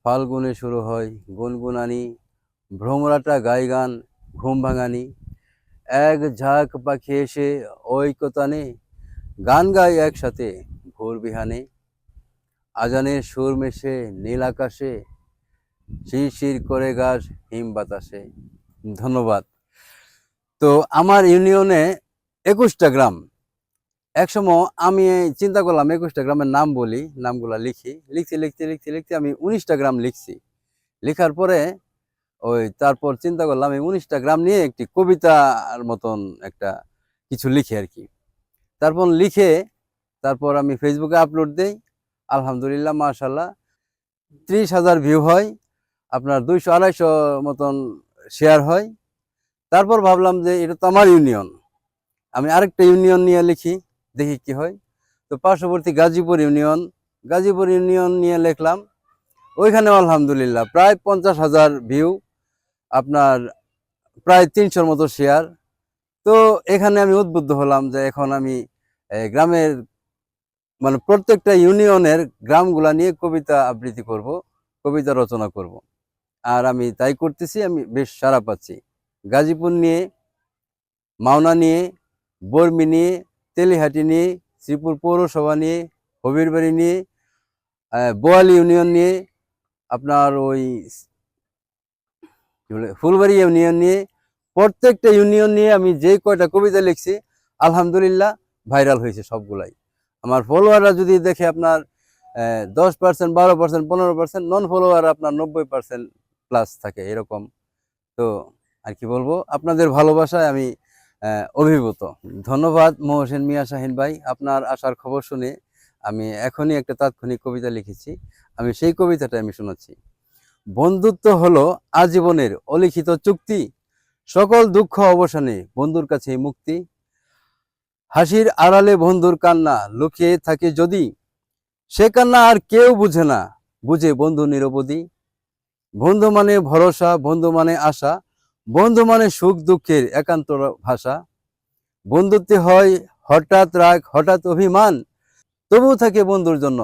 ফাল্গুনে শুরু হয় গুনগুনানি, ভ্রমরাটা গায় গান ঘুম ভাঙানি। এক ঝাঁক পাখি এসে ঐকতানে গান গায় একসাথে ভোর বিহানে। আজানের সুর মেশে নীল আকাশে, শিরশির করে গাছ হিম বাতাসে। ধন্যবাদ। তো আমার ইউনিয়নে 21টা গ্রাম। একসময় আমি চিন্তা করলাম 21টা গ্রামের নাম বলি, নামগুলা লিখি। লিখতে আমি 19টা গ্রাম লিখছি। লেখার পরে তারপর চিন্তা করলাম এই 19টা গ্রাম নিয়ে একটি কবিতার মতন একটা কিছু লিখি আর কি। তারপর আমি ফেসবুকে আপলোড দেই। আলহামদুলিল্লাহ, মাশাআল্লাহ 30,000 ভিউ হয়, আপনার 200-250 মতন শেয়ার হয়। তারপর ভাবলাম যে এটা তো আমার ইউনিয়ন, আমি আরেকটা ইউনিয়ন নিয়ে লিখি, দেখি কি হয়। তো পার্শ্ববর্তী গাজীপুর ইউনিয়ন নিয়ে লিখলাম। ওইখানেও আলহামদুলিল্লাহ প্রায় 50,000 ভিউ, আপনার প্রায় 300-র মতো শেয়ার। তো এখানে আমি উদ্বুদ্ধ হলাম যে এখন আমি গ্রামের মানে প্রত্যেকটা ইউনিয়নের গ্রামগুলা নিয়ে কবিতা আবৃত্তি করব, কবিতা রচনা করব। আর আমি তাই করতেছি, আমি বেশ সাড়া পাচ্ছি। গাজীপুর নিয়ে, মাওনা নিয়ে, বর্মি নিয়ে, তেলিহাটি নিয়ে, শ্রীপুর পৌরসভা নিয়ে, হবিরবাড়ি নিয়ে, বোয়ালি ইউনিয়ন নিয়ে, আপনার ওই ফুলবাড়ি ইউনিয়ন নিয়ে, প্রত্যেকটা ইউনিয়ন নিয়ে আমি যে কয়টা কবিতা লিখছি আলহামদুলিল্লাহ ভাইরাল হয়েছে সবগুলাই। আমার ফলোয়াররা যদি দেখে আপনার 10%, 12%, 15%, নন ফলোয়ার আপনার 90% প্লাস থাকে এরকম। তো আর কি বলবো, আপনাদের ভালোবাসায় আমি অভিভূত। ধন্যবাদ মহসিন মিয়া শাহিন ভাই, আপনার আসার খবর শুনে আমি এখনই একটা তাৎক্ষণিক কবিতা লিখেছি। আমি সেই কবিতাটা আমি শোনাচ্ছি। বন্ধুত্ব হলো আজীবনের অলিখিত চুক্তি, সকল দুঃখ অবসানে বন্ধুর কাছে মুক্তি। হাসির আড়ালে বন্ধুর কান্না লুকিয়ে থাকে যদি, সে কান্না আর কেউ বুঝে না, বুঝে বন্ধু নিরবধি। বন্ধু মানে ভরসা, বন্ধু মানে আশা, বন্ধু মানে সুখ দুঃখের একান্ত ভাষা। বন্ধুত্বে হয় হঠাৎ রাগ, হঠাৎ অভিমান, তবুও থাকে বন্ধুর জন্য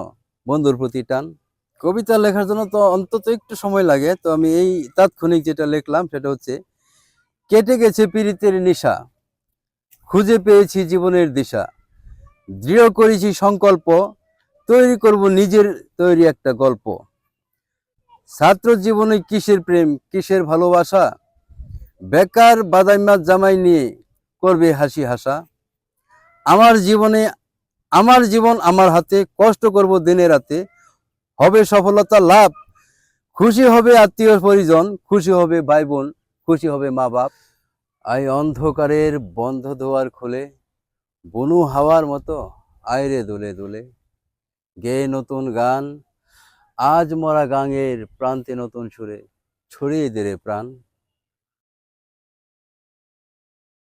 বন্ধুর প্রতি টান। কবিতা লেখার জন্য তো অন্তত একটু সময় লাগে। তো আমি এই তাৎক্ষণিক যেটা লিখলাম সেটা হচ্ছে, কেটে গেছে পীড়িতের নিশা, খুঁজে পেয়েছি জীবনের দিশা, দৃঢ় করেছি সংকল্প, তৈরি করব নিজের তৈরি একটা গল্প। ছাত্র জীবনে কিসের প্রেম, কিসের ভালোবাসা, বেকার বাদাইমাত জামাই নিয়ে করবে হাসি হাসা। আমার জীবন আমার হাতে, কষ্ট করব দিনে রাতে, হবে সফলতা লাভ, খুশি হবে আত্মীয় পরিজন, খুশি হবে ভাই বোন, খুশি হবে মা বাপ। আই অন্ধকারের বন্ধ দুয়ার খুলে, বনু হাওয়ার মতো আয়রে দোলে দোলে, গেয়ে নতুন গান, আজ মরা গাঙের প্রান্তে নতুন সুরে ছড়িয়ে দে রে প্রাণ।